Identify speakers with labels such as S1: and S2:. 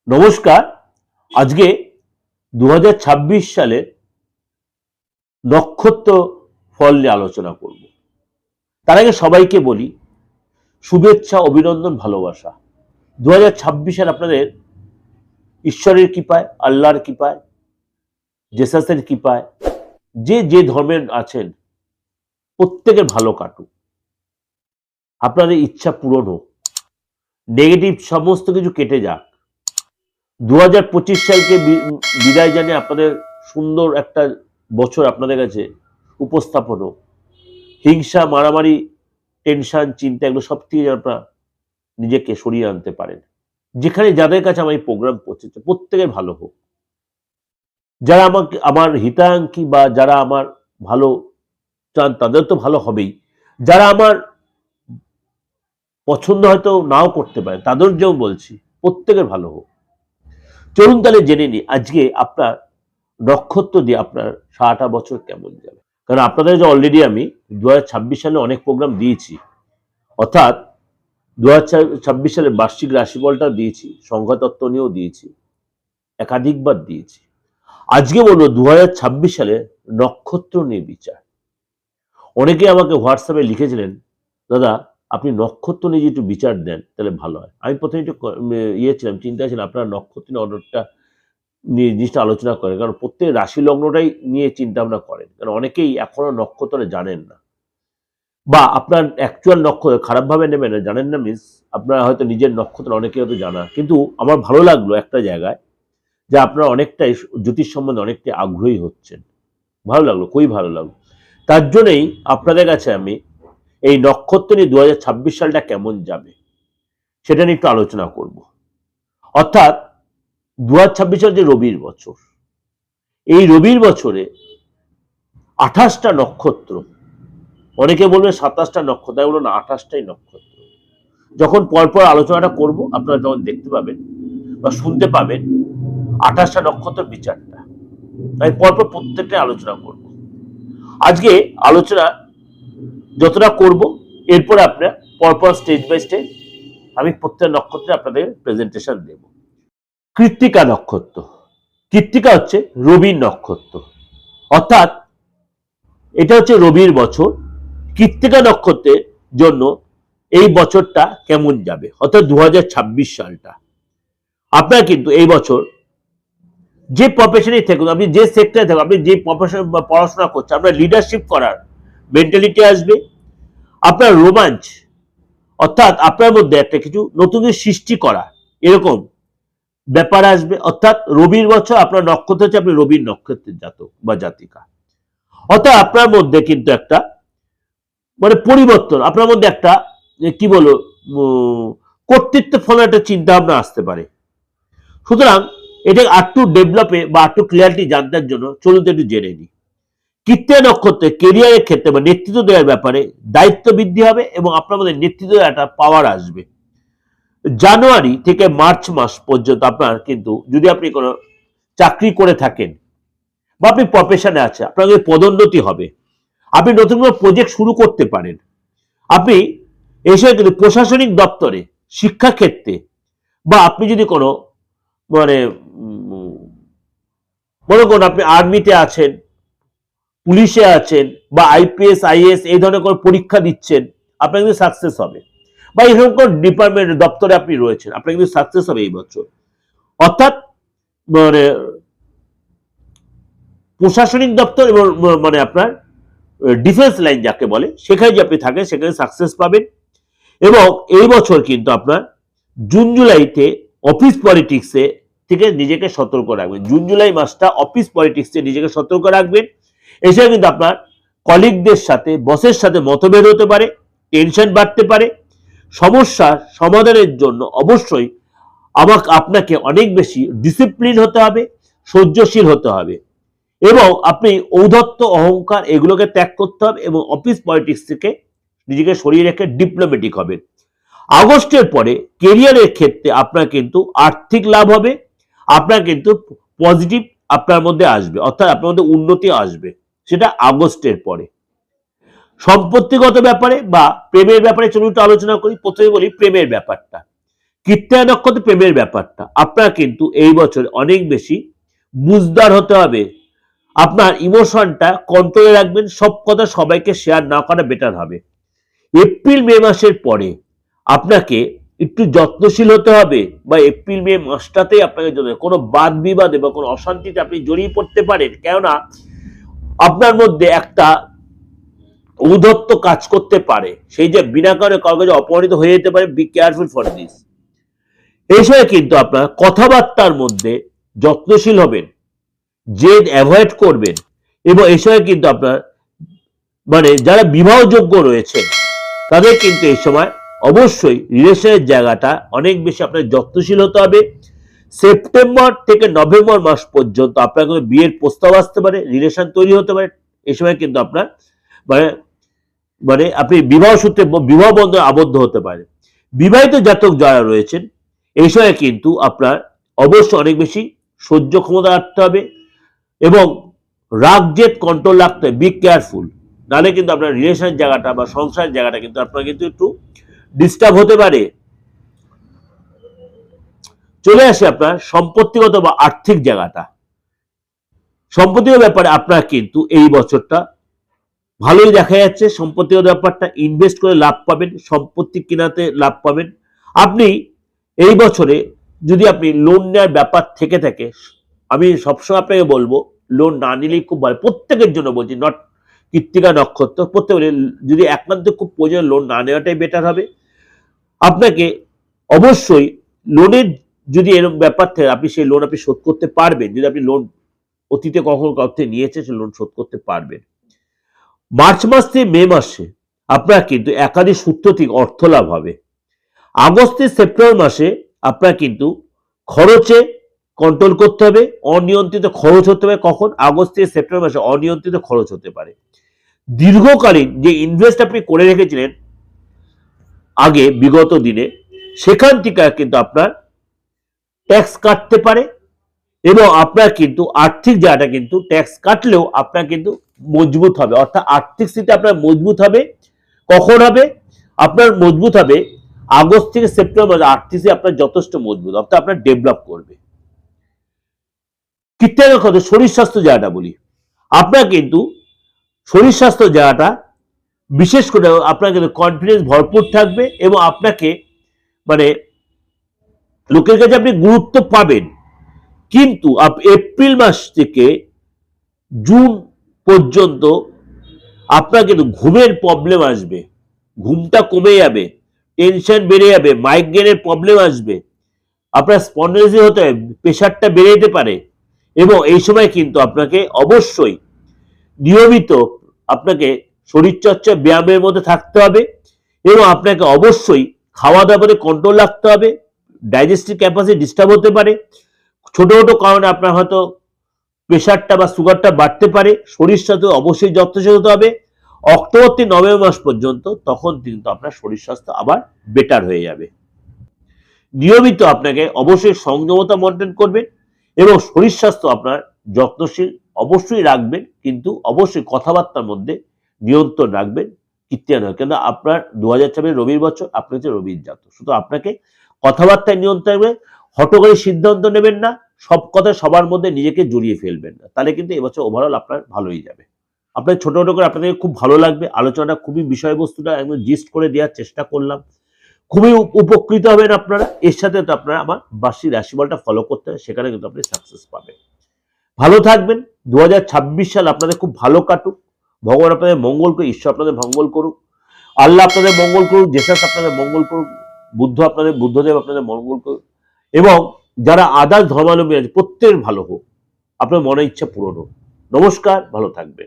S1: নমস্কার। আজকে 2026 সালের নক্ষত্র ফল নিয়ে আলোচনা করব। তার আগে সবাইকে বলি শুভেচ্ছা, অভিনন্দন, ভালোবাসা। 2026 সাল আপনাদের ঈশ্বরের কৃপায়, আল্লাহর কৃপায়, জেসাসের কৃপায়, যে ধর্মের আছেন প্রত্যেকের ভালো কাটুক, আপনাদের ইচ্ছা পূরণ হোক, নেগেটিভ সমস্ত কিছু কেটে যাক। 2025 সালকে বিদায় জানিয়ে আপনাদের সুন্দর একটা বছর আপনাদের কাছে উপস্থাপন হোক। হিংসা, মারামারি, টেনশন, চিন্তা এগুলো সব থেকে যেন আপনারা নিজেকে সরিয়ে আনতে পারেন। যেখানে যাদের কাছে আমার এই প্রোগ্রাম পৌঁছেছে প্রত্যেকের ভালো হোক। যারা আমাকে আমার হিতাকাঙ্ক্ষী বা যারা আমার ভালো চান তাদের তো ভালো হবেই, যারা আমার পছন্দ হয়তো নাও করতে পারে তাদের যেও বলছি প্রত্যেকের ভালো হোক। চলুন তাহলে জেনে নিই আজকে আপনার নক্ষত্র দিয়ে আপনার সারাটা বছর কেমন যাবে। কারণ আপনাদের যে অলরেডি আমি 2026 সালে অনেক প্রোগ্রাম দিয়েছি, অর্থাৎ 2026 সালের বার্ষিক রাশিফলটা দিয়েছি, সংখ্যাতত্ত্ব নিয়েও দিয়েছি, একাধিকবার দিয়েছি। আজকে বলবো 2026 সালে নক্ষত্র নিয়ে বিচার। অনেকে আমাকে হোয়াটসঅ্যাপে লিখেছিলেন, দাদা আপনি নক্ষত্র নিয়ে যদি একটু বিচার দেন তাহলে ভালো হয়। আমি প্রথমে একটু চিন্তা ছিলাম আপনারা নক্ষত্র নিয়ে অনেকটা নিয়ে জিনিসটা আলোচনা করেন, কারণ প্রত্যেক রাশি লগ্নটাই নিয়ে চিন্তা ভাবনা করেন, কারণ অনেকেই এখনো নক্ষত্র জানেন না, বা আপনার অ্যাকচুয়াল নক্ষত্র খারাপভাবে নেবেন না, জানেন না মিন্স আপনারা হয়তো নিজের নক্ষত্র অনেকে হয়তো জানা। কিন্তু আমার ভালো লাগলো একটা জায়গায় যে আপনারা অনেকটাই জ্যোতিষ সম্বন্ধে অনেকটাই আগ্রহী হচ্ছেন। ভালো লাগলো, খুবই ভালো লাগলো। তার জন্যই আপনাদের কাছে আমি এই নক্ষত্র নিয়ে 2026 সালটা কেমন যাবে সেটা নিয়ে একটু আলোচনা করব। অর্থাৎ 2026 সাল যে রবির বছর, এই রবির বছরে 28টা নক্ষত্র, অনেকে বলবে 27টা নক্ষত্র, আমি বলবো না, 28টাই নক্ষত্র। যখন পরপর আলোচনাটা করব আপনারা যখন দেখতে পাবেন বা শুনতে পাবেন 28টা নক্ষত্র বিচারটা, আমি পরপর প্রত্যেকটা আলোচনা করব। আজকে আলোচনা যতটা করব এরপরে আপনার পরপর স্টেজ বাই স্টেজ আমি প্রত্যেক নক্ষত্রে আপনাদের প্রেজেন্টেশন দেব। কৃত্তিকা নক্ষত্র, কৃত্তিকা হচ্ছে রবির নক্ষত্র, অর্থাৎ এটা হচ্ছে রবির বছর। কৃত্তিকা নক্ষত্রের জন্য এই বছরটা কেমন যাবে, অর্থাৎ 2026 সালটা আপনার কিন্তু এই বছর যে প্রফেশনে থাকুন, আপনি যে সেক্টরে থাকুন, আপনি যে প্রফেশন বা পড়াশোনা করছেন, আপনার লিডারশিপ করার মেন্টালিটি আসবে, আপনার রোমাঞ্চ, অর্থাৎ আপনার মধ্যে একটা কিছু নতুন সৃষ্টি করা এরকম ব্যাপার আসবে। অর্থাৎ রবির বছর আপনার নক্ষত্র হচ্ছে আপনি রবির নক্ষত্রের জাতক বা জাতিকা, অর্থাৎ আপনার মধ্যে কিন্তু একটা মানে পরিবর্তন, আপনার মধ্যে একটা কি বলবো কর্তৃত্ব ফলে একটা চিন্তা ভাবনা আসতে পারে। সুতরাং এটা আরটু ডেভেলপে বা আরটু ক্লিয়ারিটি জানতে জন্য চলুন একটু জেনে নিই। কৃত্তিকা নক্ষত্রে কেরিয়ারের ক্ষেত্রে বা নেতৃত্ব দেওয়ার ব্যাপারে দায়িত্ব বৃদ্ধি হবে এবং আপনার মধ্যে নেতৃত্ব দেওয়ার একটা পাওয়ার আসবে। জানুয়ারি থেকে মার্চ মাস পর্যন্ত আপনার কিন্তু যদি আপনি কোনো চাকরি করে থাকেন বা আপনি প্রফেশনে আছে, আপনাদের পদোন্নতি হবে, আপনি নতুন কোনো প্রজেক্ট শুরু করতে পারেন, আপনি এসে কিন্তু প্রশাসনিক দপ্তরে, শিক্ষাক্ষেত্রে, বা আপনি যদি কোনো মানে মনে করুন আপনি আর্মিতে আছেন, পুলিশে আছেন, বা আইপিএস আইএস এই ধরনের কোনো পরীক্ষা দিচ্ছেন, আপনার কিন্তু সাকসেস হবে, বা এরকম কোন ডিপার্টমেন্ট দপ্তরে আপনি রয়েছেন, আপনার কিন্তু সাকসেস হবে এই বছর। অর্থাৎ মানে প্রশাসনিক দপ্তর এবং মানে আপনার ডিফেন্স লাইন যাকে বলে সেখানে যে আপনি থাকেন সেখানে সাকসেস পাবেন। এবং এই বছর কিন্তু আপনার জুন জুলাইতে অফিস পলিটিক্সে থেকে নিজেকে সতর্ক রাখবেন। জুন জুলাই মাসটা অফিস পলিটিক্সে নিজেকে সতর্ক রাখবেন। এছাড়া কিন্তু আপনার কলিগদের সাথে, বসের সাথে মতভেদ হতে পারে, টেনশন বাড়তে পারে। সমস্যার সমাধানের জন্য অবশ্যই আপনাকে অনেক বেশি ডিসিপ্লিন হতে হবে, সহ্যশীল হতে হবে, এবং আপনি ঔদ্ধত্য, অহংকার এগুলোকে ত্যাগ করতে হবে এবং অফিস পলিটিক্স থেকে নিজেকে সরিয়ে রেখে ডিপ্লোম্যাটিক হবেন। আগস্টের পরে কেরিয়ারের ক্ষেত্রে আপনার কিন্তু আর্থিক লাভ হবে, আপনার কিন্তু পজিটিভ আপনার মধ্যে আসবে, অর্থাৎ আপনার মধ্যে উন্নতি আসবে, সেটা আগস্টের পরে। সম্পত্তিগত ব্যাপারে বা প্রেমের ব্যাপারে চলুন একটু আলোচনা করি। প্রথমে বলি প্রেমের ব্যাপারটা। কৃত্তিকা নক্ষত্র প্রেমের ব্যাপারটা আপনার কিন্তু এই বছর অনেক বেশি বুঝদার হতে হবে। আপনার ইমোশনটা কন্ট্রোলে রাখবেন, সব কথা সবাইকে শেয়ার না করা বেটার হবে। এপ্রিল মে মাসের পরে আপনাকে একটু যত্নশীল হতে হবে, বা এপ্রিল মে মাসটাতেই আপনাকে কোনো বাদ বিবাদে বা কোনো অশান্তিতে আপনি জড়িয়ে পড়তে পারেন, কেননা আপনার মধ্যে একটা ঔদ্ধত্য কাজ করতে পারে, সেই যে বিনা কারণে কারো কাছে অপমানিত হয়ে যেতে পারে। Be careful for this. এই সময় কিন্তু আপনার কথাবার্তার মধ্যে যত্নশীল হবেন, জেদ অ্যাভয়েড করবেন, এবং এই সময় কিন্তু আপনার যারা বিবাহযোগ্য রয়েছে তাদের কিন্তু এই সময় অবশ্যই রিলেশনের জায়গাটা অনেক বেশি আপনার যত্নশীল হতে হবে। সেপ্টেম্বর থেকে নভেম্বর মাস পর্যন্ত আপনার কোনো বিয়ের প্রস্তাব আসতে পারে, রিলেশন তৈরি হতে পারে। এই সময় কিন্তু আপনার আপনি বিবাহ সূত্রে বিবাহ বন্ধনে আবদ্ধ হতে পারে। বিবাহিত জাতক যারা রয়েছেন এই সময় কিন্তু আপনার অবশ্যই অনেক বেশি সহ্য ক্ষমতা রাখতে হবে, এবং রাগ জেদ কন্ট্রোল রাখতে হবে। বি কেয়ারফুল, নাহলে কিন্তু আপনার রিলেশনের জায়গাটা বা সংসারের জায়গাটা কিন্তু আপনার কিন্তু একটু ডিস্টার্ব হতে পারে। চলে আসে আপনার সম্পত্তিগত বা আর্থিক জায়গাটা। সম্পত্তিগত ব্যাপারে আপনার কিন্তু এই বছরটা ভালোই দেখা যাচ্ছে। সম্পত্তিগত ব্যাপারটা ইনভেস্ট করে লাভ পাবেন, সম্পত্তি কেনাতে লাভ পাবেন। আপনি এই বছরে যদি আপনি লোন নেওয়ার ব্যাপার থেকে থাকে, আমি সবসময় আপনাকে বলবো লোন না নিলেই খুব ভালো। প্রত্যেকের জন্য বলছি, নট কৃত্তিকা নক্ষত্র, প্রত্যেকের যদি একান্ত খুব প্রয়োজন লোন না নেওয়াটাই বেটার হবে। আপনাকে অবশ্যই লোনের যদি এরকম ব্যাপার থাকে আপনি সেই লোন আপনি শোধ করতে পারবেন, যদি আপনি লোন অতীতে কখনো কারোর থেকে নিয়েছে সে লোন শোধ করতে পারবেন। মার্চ মাস থেকে মে মাসে আপনার কিন্তু একাধিক সূত্র থেকে অর্থ লাভ হবে। আগস্ট থেকে সেপ্টেম্বর মাসে আপনার কিন্তু খরচে কন্ট্রোল করতে হবে, অনিয়ন্ত্রিত খরচ হতে হবে। কখন? আগস্ট থেকে সেপ্টেম্বর মাসে অনিয়ন্ত্রিত খরচ হতে পারে। দীর্ঘকালীন যে ইনভেস্ট আপনি করে রেখেছিলেন আগে বিগত দিনে, সেখান থেকে কিন্তু আপনার ট্যাক্স কাটতে পারে, এবং আপনার কিন্তু আর্থিক জায়গাটা কিন্তু ট্যাক্স কাটলেও আপনার কিন্তু মজবুত হবে, অর্থাৎ আর্থিক স্থিতি আপনার মজবুত হবে। কখন হবে? আপনার মজবুত হবে আগস্ট থেকে সেপ্টেম্বর। আর্থিক স্থিতি আপনার যথেষ্ট মজবুত, অর্থাৎ আপনার ডেভেলপ করবে। কৃত্তিকা নক্ষত্র শরীর স্বাস্থ্য জায়গাটা বলি, আপনার কিন্তু শরীর স্বাস্থ্য জায়গাটা বিশেষ করে আপনার কিন্তু কনফিডেন্স ভরপুর থাকবে, এবং আপনাকে লোকের কাছে আপনি গুরুত্ব পাবেন। কিন্তু এপ্রিল মাস থেকে জুন পর্যন্ত আপনার কিন্তু ঘুমের প্রবলেম আসবে, ঘুমটা কমে যাবে, টেনশন বেড়ে যাবে, মাইগ্রেনের প্রবলেম আসবে, আপনার স্পন্ডিলোসিস হতে হবে, প্রেশারটা বেড়ে যেতে পারে। এবং এই সময় কিন্তু আপনাকে অবশ্যই নিয়মিত আপনাকে শরীরচর্চা ব্যায়ামের মধ্যে থাকতে হবে, এবং আপনাকে অবশ্যই খাওয়া দাওয়াতে কন্ট্রোল রাখতে হবে। ডাইজেস্টিভ ক্যাপাসিটি ডিস্টার্ব হতে পারে, ছোট ছোট কারণে আপনার হয়তো প্রেশারটা বা সুগারটা বাড়তে পারে। শরীর স্বাস্থ্য অবশ্যই যত্নশীল হতে হবে। অক্টোবর থেকে নভেম্বর মাস পর্যন্ত তখন কিন্তু আপনার শরীর স্বাস্থ্য আবার বেটার হয়ে যাবে। নিয়মিত আপনাকে অবশ্যই সংযমতা মেনটেন করবেন, এবং শরীর স্বাস্থ্য আপনার যত্নশীল অবশ্যই রাখবেন, কিন্তু অবশ্যই কথাবার্তার মধ্যে নিয়ন্ত্রণ রাখবেন। কৃত্তিকা নয়, কেন আপনার 2026 রবির বছর, আপনি হচ্ছে রবির জাতক, শুধু আপনাকে কথাবার্তায় নিয়ন্ত্রণ রাখবেন। হঠকারী সিদ্ধান্ত নেবেন না, সব কথা সবার মধ্যে নিজেকে জড়িয়ে ফেলবেন না, তাহলে কিন্তু এবছর ওভারঅল আপনার ভালোই যাবে। আপনার ছোট ছোট করে আপনাদের খুব ভালো লাগবে। আলোচনাটা খুবই বিষয়বস্তুটা একদম জিস্ট করে দেওয়ার চেষ্টা করলাম, খুবই উপকৃত হবেন আপনারা। এর সাথে তো আপনারা আমার বার্ষিক রাশিফলটা ফলো করতে হবে, সেখানে কিন্তু আপনি সাকসেস পাবেন। ভালো থাকবেন। 2026 সাল আপনাদের খুব ভালো কাটুক। ভগবান আপনাদের মঙ্গল করুক, ঈশ্বর আপনাদের মঙ্গল করুক, আল্লাহ আপনাদের মঙ্গল করুক, জেসাস আপনাদের মঙ্গল করুক, বুদ্ধদেব আপনাদের মঙ্গল করুক, এবং যারা আদার্স ধর্মাবলম্বী আছে প্রত্যেকের ভালো হোক, আপনার মনের ইচ্ছা পূরণ হোক। নমস্কার, ভালো থাকবেন।